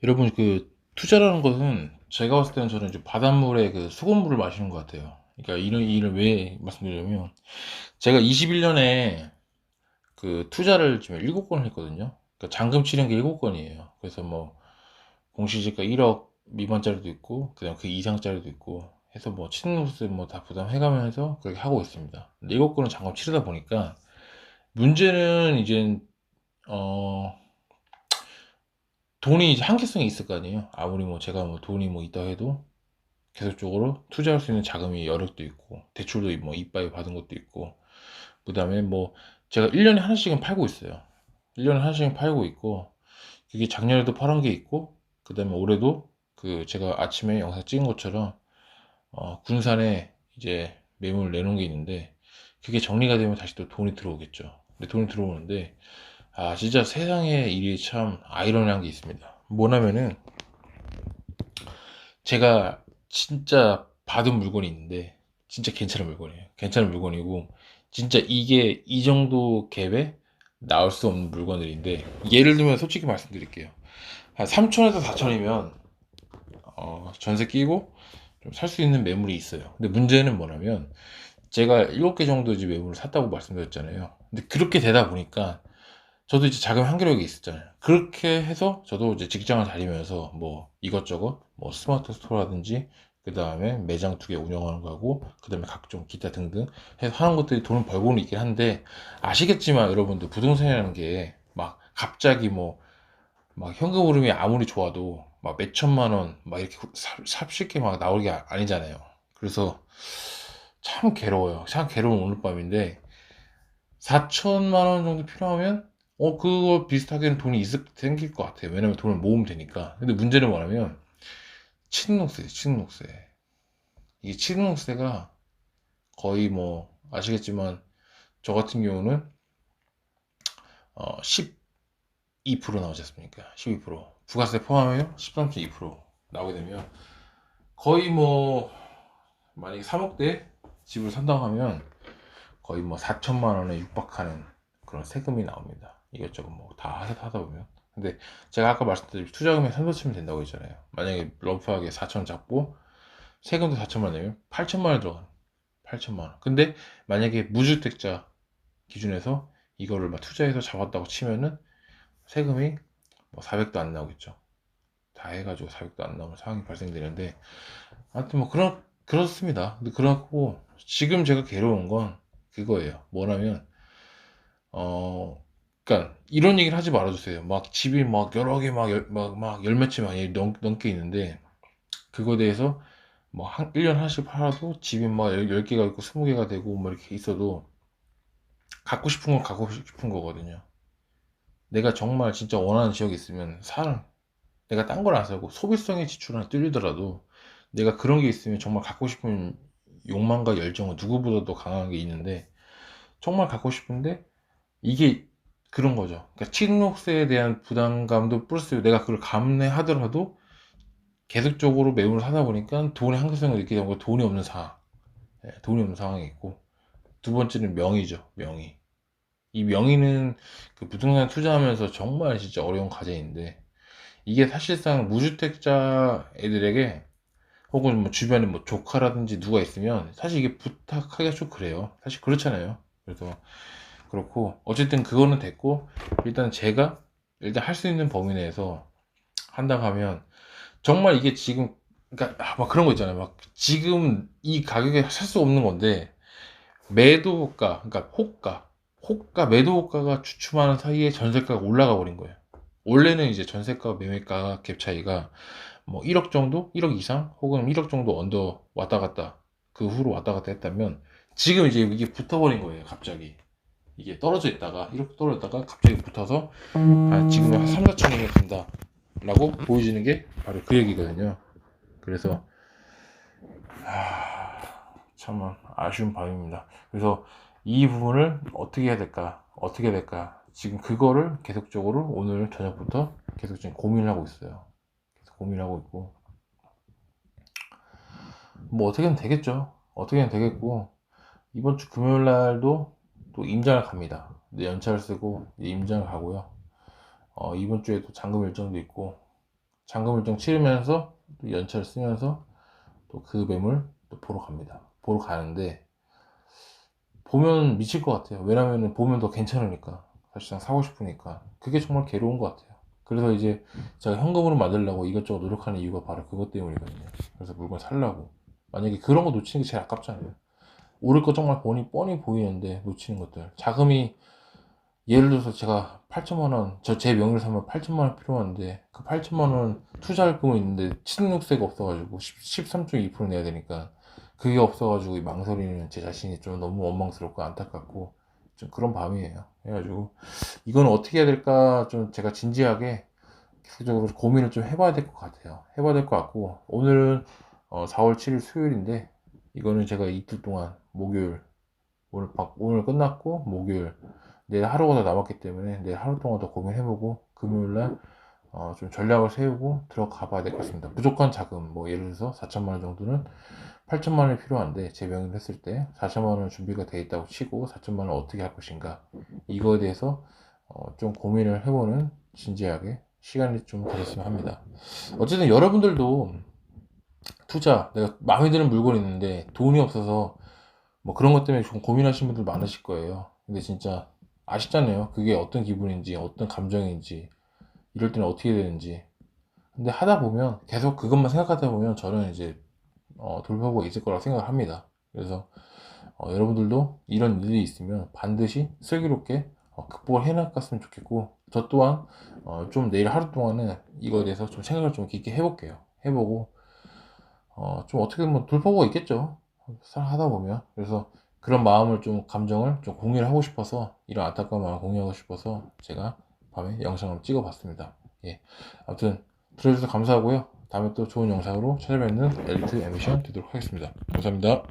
여러분, 투자라는 것은 제가 봤을 때는 저는 이제 바닷물에 그 수돗물을 마시는 것 같아요. 그러니까 이런 일을 왜 말씀드리냐면, 제가 21년에 그 투자를 지금 7건 했거든요. 그러니까 잔금 치른 게 7건이에요. 그래서 뭐 공시지가 1억 미만짜리도 있고, 그다음 그 이상짜리도 있고 해서 뭐 친인국세 뭐 다 부담해가면서 그렇게 하고 있습니다. 근데 7건은 잔금 치르다 보니까 문제는 이제 어 돈이 이제 한계성이 있을 거 아니에요. 아무리 뭐 제가 뭐 돈이 뭐 있다 해도 계속적으로 투자할 수 있는 자금이 여력도 있고, 대출도 뭐 이빠이 받은 것도 있고, 그 다음에 뭐 제가 1년에 하나씩은 팔고 있어요. 1년에 하나씩은 팔고 있고, 그게 작년에도 팔은 게 있고, 그 다음에 올해도 그 제가 아침에 영상 찍은 것처럼 군산에 이제 매물 내놓은 게 있는데, 그게 정리가 되면 다시 또 돈이 들어오겠죠. 근데 돈이 들어오는데, 아 진짜 세상에 일이 참 아이러니한 게 있습니다. 뭐냐면은 제가 진짜 받은 물건이 있는데, 진짜 괜찮은 물건이에요. 괜찮은 물건이고, 진짜 이게 이 정도 갭에 나올 수 없는 물건들인데, 예를 들면 솔직히 말씀드릴게요. 한 3천에서 4천이면 전세 끼고 좀 살 수 있는 매물이 있어요. 근데 문제는 뭐냐면, 제가 7개 정도 이제 매물을 샀다고 말씀드렸잖아요. 근데 그렇게 되다 보니까 저도 이제 자금 한계력이 있었잖아요. 그렇게 해서 저도 이제 직장을 다니면서 뭐 이것저것 뭐 스마트 스토어라든지, 그 다음에 매장 2개 운영하는 거하고, 그 다음에 각종 기타 등등 해서 하는 것들이 돈을 벌고는 있긴 한데, 아시겠지만 여러분들 부동산이라는 게 막 갑자기 뭐 막 현금 흐름이 아무리 좋아도 막 몇 천만 원 막 이렇게 쉽게 막 나올 게 아니잖아요. 그래서 참 괴로워요. 참 괴로운 오늘 밤인데, 4천만 원 정도 필요하면 그거 비슷하게는 돈이 생길 것 같아요. 왜냐면 돈을 모으면 되니까. 근데 문제는 뭐냐면 취등록세, 취등록세. 이게 취등록세가 거의 뭐 아시겠지만, 저 같은 경우는 12% 나오지 않습니까? 12% 부가세 포함하면 13.2% 나오게 되면, 거의 뭐 만약에 3억대 집을 산다고 하면 거의 뭐 4천만 원에 육박하는 그런 세금이 나옵니다. 이것저것 뭐 다 하다 보면. 근데 제가 아까 말씀드린 투자금에 선도 치면 된다고 했잖아요. 만약에 러프하게 4천 잡고 세금도 4천만 원 내면 8천만 원 들어가는, 8천만 원. 근데 만약에 무주택자 기준에서 이거를 막 투자해서 잡았다고 치면은 세금이 뭐 400도 안 나오겠죠. 다 해가지고 400도 안 나오는 상황이 발생되는데, 하여튼 뭐 그렇습니다. 근데 그렇고, 지금 제가 괴로운 건 그거예요. 뭐냐면 어, 그러니까 이런 얘기를 하지 말아주세요. 막 집이 막 여러 개 막 열 몇 채 많이 넘게 있는데, 그거에 대해서 뭐 1년 하나씩 팔아도 집이 막 10개가 있고 20개가 되고 뭐 이렇게 있어도 갖고 싶은 건 갖고 싶은 거거든요. 내가 정말 진짜 원하는 지역에 있으면 내가 딴 걸 안 사고 소비성의 지출을 뚫리더라도 내가 그런 게 있으면 정말 갖고 싶은 욕망과 열정은 누구보다도 강한 게 있는데, 정말 갖고 싶은데 이게 그런 거죠. 그러니까 취등록세에 대한 부담감도 플러스 내가 그걸 감내하더라도 계속적으로 매물을 사다 보니까 돈의 한계성을 느끼다 보니까 돈이 없는 상황이 있고, 두 번째는 명의죠, 명의. 이 명의는 그 부동산 투자하면서 정말 진짜 어려운 과제인데, 이게 사실상 무주택자 애들에게, 혹은 뭐 주변에 뭐 조카라든지 누가 있으면 사실 이게 부탁하기가 좀 그래요. 사실 그렇잖아요. 그래서 그렇고, 어쨌든 그거는 됐고, 일단 제가 일단 할 수 있는 범위 내에서 한다고 하면, 정말 이게 지금, 그러니까 막 그런 거 있잖아요. 막 지금 이 가격에 살 수 없는 건데, 매도가, 그러니까 호가 매도 호가가 주춤하는 사이에 전세가가 올라가 버린 거예요. 원래는 이제 전세가 매매가 갭 차이가 뭐 1억 정도, 1억 이상, 혹은 1억 정도 언더 왔다 갔다, 그 후로 왔다 갔다 했다면, 지금 이제 이게 붙어버린 거예요. 갑자기 이게 떨어져 있다가 이렇게 떨어졌다가 갑자기 붙어서 지금 한 3, 4천이면 된다 라고 보여지는 게 바로 그 얘기거든요. 그래서 참 아쉬운 밤입니다. 그래서 이 부분을 어떻게 해야 될까, 어떻게 해야 될까, 지금 그거를 계속적으로 오늘 저녁부터 계속 지금 고민을 하고 있어요. 계속 고민하고 있고, 뭐 어떻게든 되겠죠. 어떻게든 되겠고, 이번 주 금요일 날도 또 임장을 갑니다. 연차를 쓰고 임장을 가고요. 이번 주에도 잔금 일정도 있고, 잔금 일정 치르면서 또 연차를 쓰면서 또 그 매물 또 보러 갑니다. 보러 가는데 보면 미칠 것 같아요. 왜냐면은 보면 더 괜찮으니까, 사실상 사고 싶으니까. 그게 정말 괴로운 것 같아요. 그래서 이제 제가 현금으로 만들려고 이것저것 노력하는 이유가 바로 그것 때문이거든요. 그래서 물건 살라고. 만약에 그런 거 놓치는 게 제일 아깝잖아요. 오를 거 정말 보니 뻔히 보이는데 놓치는 것들. 자금이 예를 들어서 제가 8천만 원, 제 명의로 사면 8천만 원 필요한데 그 8천만 원 투자할 금은 있는데 취득세가 없어가지고 13.2% 내야 되니까 그게 없어가지고 이 망설이는 제 자신이 좀 너무 원망스럽고 안타깝고 좀 그런 밤이에요. 해가지고 이건 어떻게 해야 될까 좀 제가 진지하게 계속적으로 고민을 좀 해봐야 될 것 같아요. 해봐야 될 것 같고 오늘은 4월 7일 수요일인데 이거는 제가 이틀 동안 목요일 오늘 끝났고 목요일 내일 하루가 더 남았기 때문에 내일 하루 동안 더 고민해보고 금요일날 좀 전략을 세우고 들어가 봐야 될 것 같습니다. 무조건 자금 뭐 예를 들어서 4천만 원 정도는 8천만 원이 필요한데 제 명의로 했을 때 4천만 원 준비가 돼 있다고 치고 4천만 원 어떻게 할 것인가 이거에 대해서 좀 고민을 해보는 진지하게 시간이 좀 가졌으면 합니다. 어쨌든 여러분들도 투자 내가 마음에 드는 물건이 있는데 돈이 없어서 뭐 그런 것 때문에 좀 고민하시는 분들 많으실 거예요. 근데 진짜 아시잖아요. 그게 어떤 기분인지, 어떤 감정인지, 이럴 때는 어떻게 되는지. 근데 하다 보면 계속 그것만 생각하다 보면 저는 이제 돌파구가 있을 거라고 생각을 합니다. 그래서 여러분들도 이런 일이 있으면 반드시 슬기롭게 극복을 해나갔으면 좋겠고 저 또한 좀 내일 하루 동안은 이거에 대해서 좀 생각을 좀 깊게 해볼게요. 해보고 좀 어떻게 보면 돌파구가 있겠죠. 하다 보면. 그래서 그런 마음을 좀, 감정을 좀 공유를 하고 싶어서, 이런 안타까운 마음을 공유하고 싶어서 제가 밤에 영상을 찍어 봤습니다. 예. 아무튼, 들어주셔서 감사하고요. 다음에 또 좋은 영상으로 찾아뵙는 엘리트 애니메이션 되도록 하겠습니다. 감사합니다.